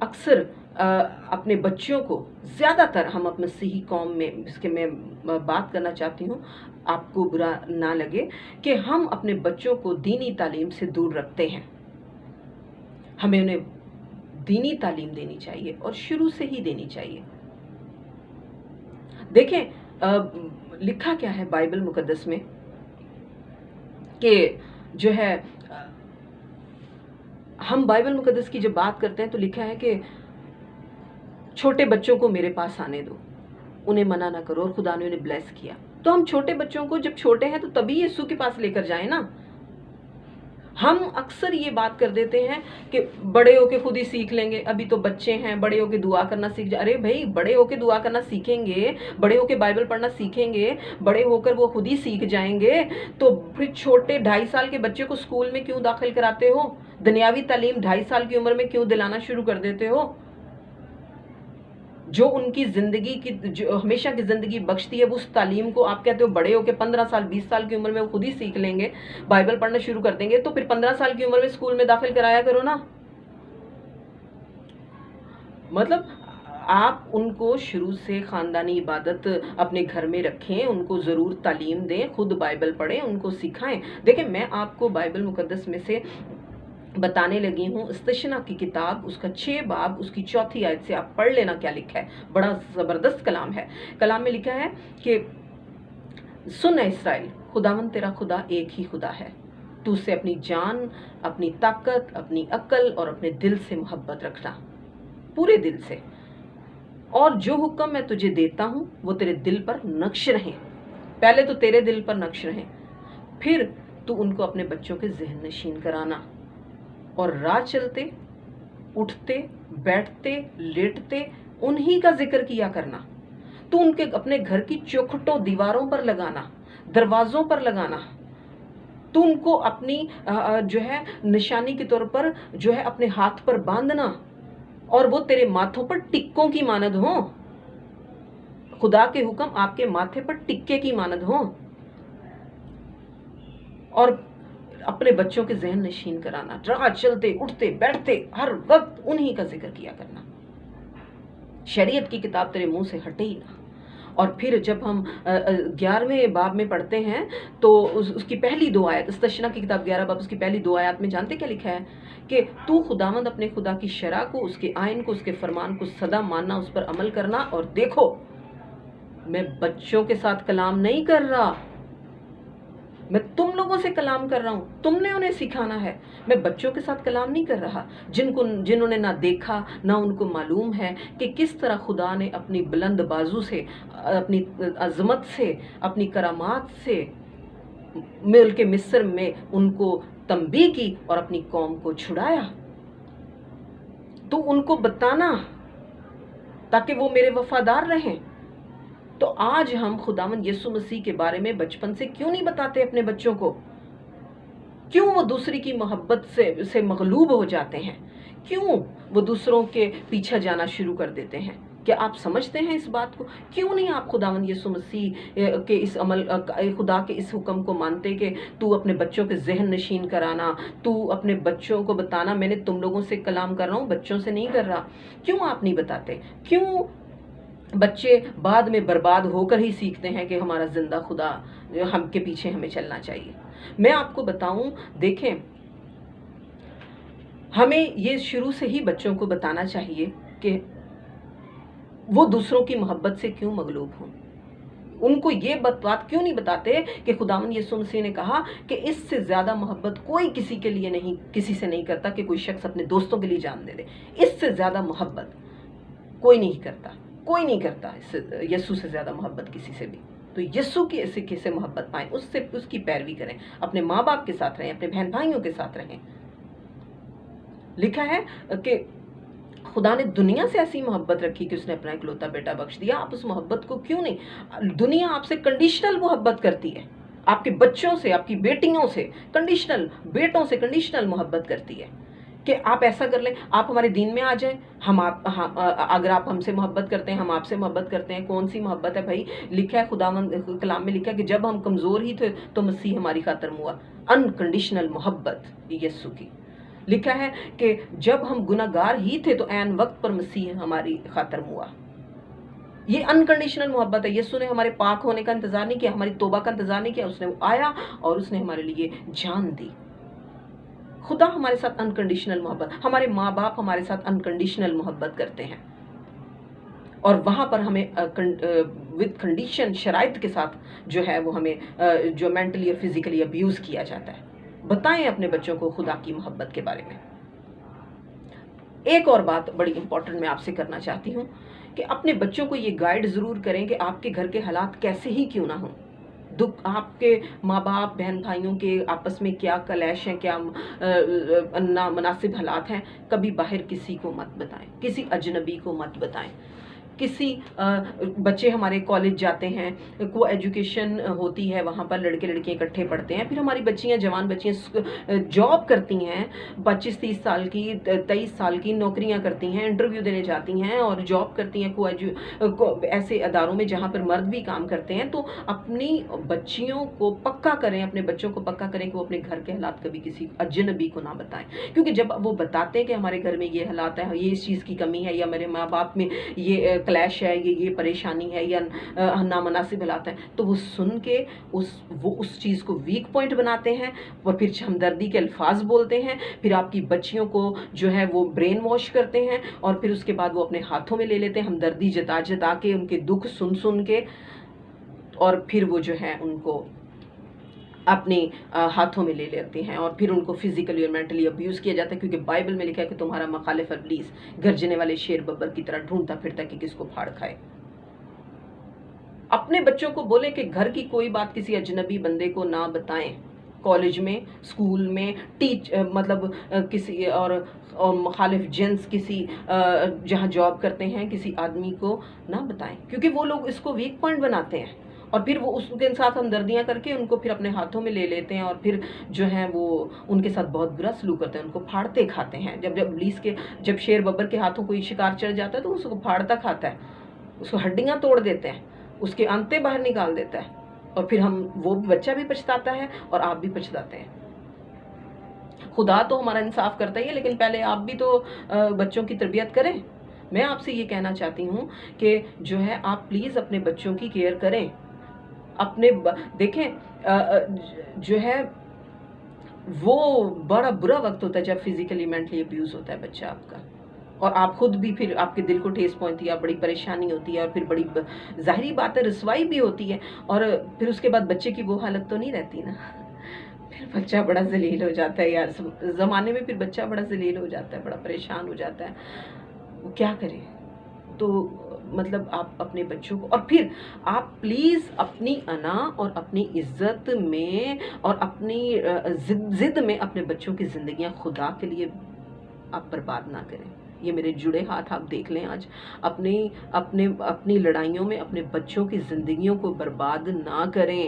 اکثر اپنے بچوں کو، زیادہ تر ہم اپنے مسیحی قوم میں، اس کے میں بات کرنا چاہتی ہوں، آپ کو برا نہ لگے، کہ ہم اپنے بچوں کو دینی تعلیم سے دور رکھتے ہیں۔ ہمیں انہیں دینی تعلیم دینی چاہیے اور شروع سے ہی دینی چاہیے۔ دیکھیں لکھا کیا ہے بائبل مقدس میں کہ جو ہے، ہم بائبل مقدس کی جب بات کرتے ہیں تو لکھا ہے کہ چھوٹے بچوں کو میرے پاس آنے دو، انہیں منع نہ کرو، اور خدا نے انہیں بلیس کیا۔ تو ہم چھوٹے بچوں کو جب چھوٹے ہیں تو تبھی یسوع کے پاس لے کر جائیں نا۔ ہم اکثر یہ بات کر دیتے ہیں کہ بڑے ہو کے خود ہی سیکھ لیں گے، ابھی تو بچے ہیں، بڑے ہو کے دعا کرنا سیکھ جائیں۔ ارے بھائی، بڑے ہو کے دعا کرنا سیکھیں گے، بڑے ہو کے بائبل پڑھنا سیکھیں گے، بڑے ہو کر وہ خود ہی سیکھ جائیں گے، تو پھر چھوٹے 2.5 سال کے بچے کو اسکول میں کیوں داخل کراتے ہو؟ دنیاوی تعلیم 2.5 سال کی عمر میں کیوں دلانا شروع کر دیتے ہو؟ جو ان کی زندگی کی، جو ہمیشہ کی زندگی بخشتی ہے، وہ اس تعلیم کو آپ کہتے ہو بڑے ہو کے 15 سال 20 سال کی عمر میں وہ خود ہی سیکھ لیں گے، بائبل پڑھنا شروع کر دیں گے، تو پھر 15 سال کی عمر میں اسکول میں داخل کرایا کرو نا۔ مطلب آپ ان کو شروع سے خاندانی عبادت اپنے گھر میں رکھیں، ان کو ضرور تعلیم دیں، خود بائبل پڑھیں، ان کو سکھائیں۔ دیکھیں، میں آپ کو بائبل مقدس میں سے بتانے لگی ہوں، استشنا کی کتاب، اس کا 6 باب، اس کی 4 آیت سے آپ پڑھ لینا کیا لکھا ہے۔ بڑا زبردست کلام ہے۔ کلام میں لکھا ہے کہ سن اے اسرائیل، خداوند تیرا خدا ایک ہی خدا ہے، تو اس سے اپنی جان، اپنی طاقت، اپنی عقل اور اپنے دل سے محبت رکھنا، پورے دل سے، اور جو حکم میں تجھے دیتا ہوں وہ تیرے دل پر نقش رہیں۔ پہلے تو تیرے دل پر نقش رہیں، پھر تو ان کو اپنے بچوں کے ذہن نشین کرانا، اور راہ چلتے، اٹھتے، بیٹھتے، لیٹتے انہی کا ذکر کیا کرنا۔ تو ان کے اپنے گھر کی چوکھٹوں، دیواروں پر لگانا، دروازوں پر لگانا، تو ان کو اپنی جو ہے نشانی کے طور پر جو ہے اپنے ہاتھ پر باندھنا، اور وہ تیرے ماتھوں پر ٹکوں کی مانند ہوں۔ خدا کے حکم آپ کے ماتھے پر ٹکے کی مانند ہوں، اور اپنے بچوں کے ذہن نشین کرانا، راہ چلتے، اٹھتے، بیٹھتے، ہر وقت انہی کا ذکر کیا کرنا۔ شریعت کی کتاب تیرے منہ سے ہٹے ہی نہ۔ اور پھر جب ہم 11ویں باب میں پڑھتے ہیں تو اس کی پہلی 2 آیت، استشنا کی کتاب 11 باب، اس کی پہلی 2 آیات میں جانتے کیا لکھا ہے؟ کہ تو خداوند اپنے خدا کی شرع کو، اس کے آئین کو، اس کے فرمان کو سدا ماننا، اس پر عمل کرنا۔ اور دیکھو، میں بچوں کے ساتھ کلام نہیں کر رہا، میں تم لوگوں سے کلام کر رہا ہوں، تم نے انہیں سکھانا ہے۔ میں بچوں کے ساتھ کلام نہیں کر رہا جنہوں نے نہ دیکھا، نہ ان کو معلوم ہے کہ کس طرح خدا نے اپنی بلند بازو سے، اپنی عظمت سے، اپنی کرامات سے ملک مصر میں ان کو تنبیہ کی اور اپنی قوم کو چھڑایا۔ تو ان کو بتانا تاکہ وہ میرے وفادار رہیں۔ تو آج ہم خداوند یسوع مسیح کے بارے میں بچپن سے کیوں نہیں بتاتے اپنے بچوں کو؟ کیوں وہ دوسری کی محبت سے مغلوب ہو جاتے ہیں؟ کیوں وہ دوسروں کے پیچھے جانا شروع کر دیتے ہیں؟ کیا آپ سمجھتے ہیں اس بات کو؟ کیوں نہیں آپ خداوند یسوع مسیح کے اس عمل، خدا کے اس حکم کو مانتے کہ تو اپنے بچوں کے ذہن نشین کرانا، تو اپنے بچوں کو بتانا میں نے تم لوگوں سے کلام کر رہا ہوں، بچوں سے نہیں کر رہا؟ کیوں آپ نہیں بتاتے؟ کیوں بچے بعد میں برباد ہو کر ہی سیکھتے ہیں کہ ہمارا زندہ خدا ہم کے پیچھے ہمیں چلنا چاہیے؟ میں آپ کو بتاؤں، دیکھیں، ہمیں یہ شروع سے ہی بچوں کو بتانا چاہیے کہ وہ دوسروں کی محبت سے کیوں مغلوب ہوں۔ ان کو یہ بات کیوں نہیں بتاتے کہ خداوند یسوع مسیح نے کہا کہ اس سے زیادہ محبت کوئی کسی کے لیے نہیں، کسی سے نہیں کرتا کہ کوئی شخص اپنے دوستوں کے لیے جان دے دے۔ اس سے زیادہ محبت کوئی نہیں کرتا، کوئی نہیں کرتا یسوع سے زیادہ محبت کسی سے بھی۔ تو یسوع کی سکے سے محبت پائیں، اس کی پیروی کریں، اپنے ماں باپ کے ساتھ رہیں، اپنے بہن بھائیوں کے ساتھ رہیں۔ لکھا ہے کہ خدا نے دنیا سے ایسی محبت رکھی کہ اس نے اپنا اکلوتا بیٹا بخش دیا۔ آپ اس محبت کو کیوں نہیں؟ دنیا آپ سے کنڈیشنل محبت کرتی ہے، آپ کے بچوں سے، آپ کی بیٹیوں سے کنڈیشنل، بیٹوں سے کنڈیشنل محبت کرتی ہے کہ آپ ایسا کر لیں، آپ ہمارے دین میں آ جائیں، اگر آپ ہم سے محبت کرتے ہیں، ہم آپ سے محبت کرتے ہیں۔ کون سی محبت ہے بھائی؟ لکھا ہے خداوند کلام میں لکھا ہے کہ جب ہم کمزور ہی تھے تو مسیح ہماری خاطر ہوا۔ انکنڈیشنل محبت یسوع کی۔ لکھا ہے کہ جب ہم گناہگار ہی تھے تو عین وقت پر مسیح ہماری خاطر ہوا۔ یہ انکنڈیشنل محبت ہے۔ یسوع نے ہمارے پاک ہونے کا انتظار نہیں کیا، ہماری توبہ کا انتظار نہیں کیا، اس نے آیا اور اس نے ہمارے لیے جان دی۔ خدا ہمارے ساتھ انکنڈیشنل محبت، ہمارے ماں باپ ہمارے ساتھ انکنڈیشنل محبت کرتے ہیں، اور وہاں پر ہمیں ود کنڈیشن، شرائط کے ساتھ جو ہے وہ ہمیں جو مینٹلی اور فزیکلی ابیوز کیا جاتا ہے۔ بتائیں اپنے بچوں کو خدا کی محبت کے بارے میں۔ ایک اور بات بڑی امپورٹنٹ میں آپ سے کرنا چاہتی ہوں کہ اپنے بچوں کو یہ گائیڈ ضرور کریں کہ آپ کے گھر کے حالات کیسے ہی کیوں نہ ہوں، دکھ آپ کے ماں باپ بہن بھائیوں کے آپس میں کیا کلیش ہیں، کیا نامناسب حالات ہیں، کبھی باہر کسی کو مت بتائیں، کسی اجنبی کو مت بتائیں۔ کسی بچے ہمارے کالج جاتے ہیں، کو ایجوکیشن ہوتی ہے، وہاں پر لڑکے لڑکیاں اکٹھے پڑھتے ہیں، پھر ہماری بچیاں، جوان بچیاں جاب کرتی ہیں، 25-30 سال کی، 23 سال کی نوکریاں کرتی ہیں، انٹرویو دینے جاتی ہیں اور جاب کرتی ہیں ایسے اداروں میں جہاں پر مرد بھی کام کرتے ہیں۔ تو اپنی بچیوں کو پکا کریں، اپنے بچوں کو پکا کریں کہ وہ اپنے گھر کے حالات کبھی کسی اجنبی کو نہ بتائیں، کیونکہ جب وہ بتاتے ہیں کہ ہمارے گھر میں یہ حالات ہیں، یہ اس چیز کی کمی ہے، یا میرے ماں باپ میں یہ کلیش ہے، یہ پریشانی ہے، یا نامناسب حالات ہیں، تو وہ سن کے وہ اس چیز کو ویک پوائنٹ بناتے ہیں اور پھر ہمدردی کے الفاظ بولتے ہیں، پھر آپ کی بچیوں کو جو ہے وہ برین واش کرتے ہیں، اور پھر اس کے بعد وہ اپنے ہاتھوں میں لے لیتے ہیں، ہمدردی جتا جتا کے، ان کے دکھ سن کے، اور پھر وہ جو ہے ان کو اپنے ہاتھوں میں لے لیتے ہیں، اور پھر ان کو فزیکلی اور مینٹلی ابیوز کیا جاتا ہے، کیونکہ بائبل میں لکھا ہے کہ تمہارا مخالف ابلیس گرجنے والے شیر ببر کی طرح ڈھونڈتا پھرتا کہ کس کو پھاڑ کھائے۔ اپنے بچوں کو بولیں کہ گھر کی کوئی بات کسی اجنبی بندے کو نہ بتائیں، کالج میں، اسکول میں، مطلب کسی اور مخالف جنس کسی جہاں جاب کرتے ہیں کسی آدمی کو نہ بتائیں، کیونکہ وہ لوگ اس کو ویک پوائنٹ بناتے ہیں، اور پھر وہ اس کے ساتھ ہمدردیاں کر کے ان کو پھر اپنے ہاتھوں میں لے لیتے ہیں، اور پھر جو ہے وہ ان کے ساتھ بہت برا سلوک کرتے ہیں، ان کو پھاڑتے کھاتے ہیں۔ جب شیر ببر کے ہاتھوں کوئی شکار چڑھ جاتا ہے تو اس کو پھاڑتا کھاتا ہے، اس کو ہڈیاں توڑ دیتے ہیں، اس کے انتے باہر نکال دیتا ہے، اور پھر وہ بچہ بھی پچھتاتا ہے اور آپ بھی پچھتاتے ہیں۔ خدا تو ہمارا انصاف کرتا ہی ہے، لیکن پہلے آپ بھی تو بچوں کی تربیت کریں۔ میں آپ سے یہ کہنا چاہتی ہوں کہ جو ہے آپ پلیز اپنے بچوں کی کیئر کریں، دیکھیں جو ہے وہ بڑا برا وقت ہوتا ہے جب فزیکلی مینٹلی ابیوز ہوتا ہے بچہ آپ کا، اور آپ خود بھی پھر آپ کے دل کو ٹھیس پہنچتی ہے، بڑی پریشانی ہوتی ہے، اور پھر بڑی ظاہری بات ہے رسوائی بھی ہوتی ہے، اور پھر اس کے بعد بچے کی وہ حالت تو نہیں رہتی نا، پھر بچہ بڑا ذلیل ہو جاتا ہے یار، زمانے میں پھر بچہ بڑا ذلیل ہو جاتا ہے، بڑا پریشان ہو جاتا ہے، وہ کیا کرے؟ تو مطلب آپ اپنے بچوں کو، اور پھر آپ پلیز اپنی انا اور اپنی عزت میں اور اپنی ضد میں اپنے بچوں کی زندگیاں خدا کے لیے آپ برباد نہ کریں۔ یہ میرے جڑے ہاتھ آپ دیکھ لیں آج، اپنی لڑائیوں میں اپنے بچوں کی زندگیوں کو برباد نہ کریں۔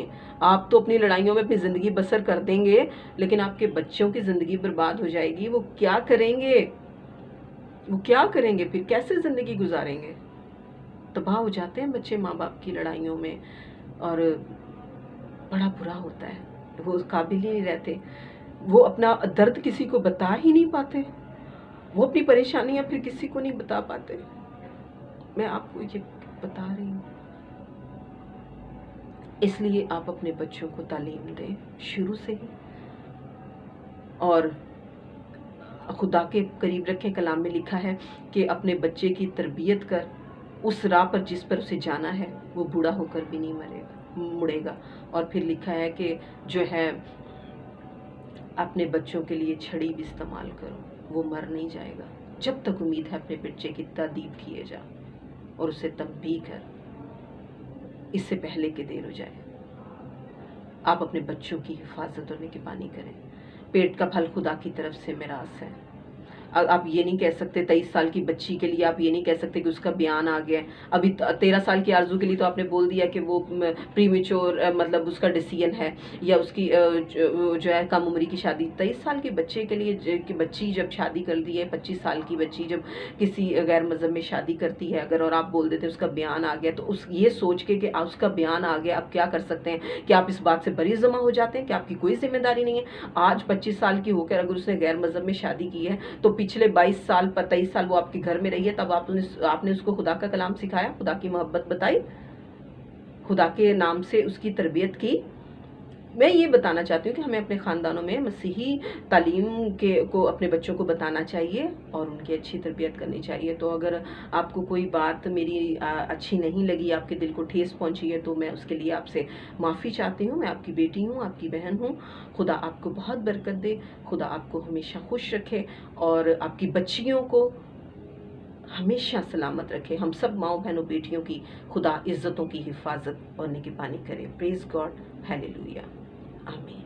آپ تو اپنی لڑائیوں میں اپنی زندگی بسر کر دیں گے، لیکن آپ کے بچوں کی زندگی برباد ہو جائے گی، وہ کیا کریں گے؟ وہ کیا کریں گے پھر؟ کیسے زندگی گزاریں گے؟ تباہ ہو جاتے ہیں بچے ماں باپ کی لڑائیوں میں، اور بڑا برا ہوتا ہے، وہ قابل ہی نہیں رہتے، وہ اپنا درد کسی کو بتا ہی نہیں پاتے، وہ اپنی پریشانیاں پھر کسی کو نہیں بتا پاتے۔ میں آپ کو یہ بتا رہی ہوں، اس لیے آپ اپنے بچوں کو تعلیم دیں شروع سے ہی، اور خدا کے قریب رکھیں۔ کلام میں لکھا ہے کہ اپنے بچے کی تربیت کر، اس راہ پر جس پر اسے جانا ہے وہ بوڑھا ہو کر بھی نہیں مڑے گا۔ اور پھر لکھا ہے کہ جو ہے اپنے بچوں کے لیے چھڑی بھی استعمال کرو، وہ مر نہیں جائے گا۔ جب تک امید ہے اپنے بچے کی تادیب کیے جا اور اسے تنبیہ کر، اس سے پہلے کہ دیر ہو جائے۔ آپ اپنے بچوں کی حفاظت اور نگہبانی کریں۔ پیٹ کا پھل خدا کی طرف سے میراث ہے۔ آپ یہ نہیں کہہ سکتے 23 سال کی بچی کے لیے آپ یہ نہیں کہہ سکتے کہ اس کا بیان آ گیا ہے. ابھی 13 سال کی آرزو کے لیے تو آپ نے بول دیا کہ وہ پری میچور مطلب اس کا ڈیسیژن ہے یا اس کی جو ہے کم عمری کی شادی. 23 سال کے بچے کے لیے کہ بچی جب شادی کر دی ہے، 25 سال کی بچی جب کسی غیر مذہب میں شادی کرتی ہے اگر، اور آپ بول دیتے اس کا بیان آ گیا، تو اس یہ سوچ کے کہ اس کا بیان آ گیا آپ کیا کر سکتے ہیں؟ کہ آپ اس بات سے بری ذمہ ہو جاتے ہیں کہ آپ کی کوئی ذمہ داری نہیں ہے؟ آج 25 سال کی ہو کر اگر اس نے غیر مذہب میں شادی کی ہے تو پچھلے 22 سال 23 سال وہ آپ کے گھر میں رہی ہے، تب آپ نے اس کو خدا کا کلام سکھایا، خدا کی محبت بتائی، خدا کے نام سے اس کی تربیت کی. میں یہ بتانا چاہتی ہوں کہ ہمیں اپنے خاندانوں میں مسیحی تعلیم کو اپنے بچوں کو بتانا چاہیے اور ان کی اچھی تربیت کرنی چاہیے. تو اگر آپ کو کوئی بات میری اچھی نہیں لگی، آپ کے دل کو ٹھیس پہنچی ہے، تو میں اس کے لیے آپ سے معافی چاہتی ہوں. میں آپ کی بیٹی ہوں، آپ کی بہن ہوں. خدا آپ کو بہت برکت دے، خدا آپ کو ہمیشہ خوش رکھے اور آپ کی بچیوں کو ہمیشہ سلامت رکھے. ہم سب ماؤں بہنوں بیٹیوں کی خدا عزتوں کی حفاظت اور نگہبانی کرے. پریز گاڈ. ہیلیلویا. آمین.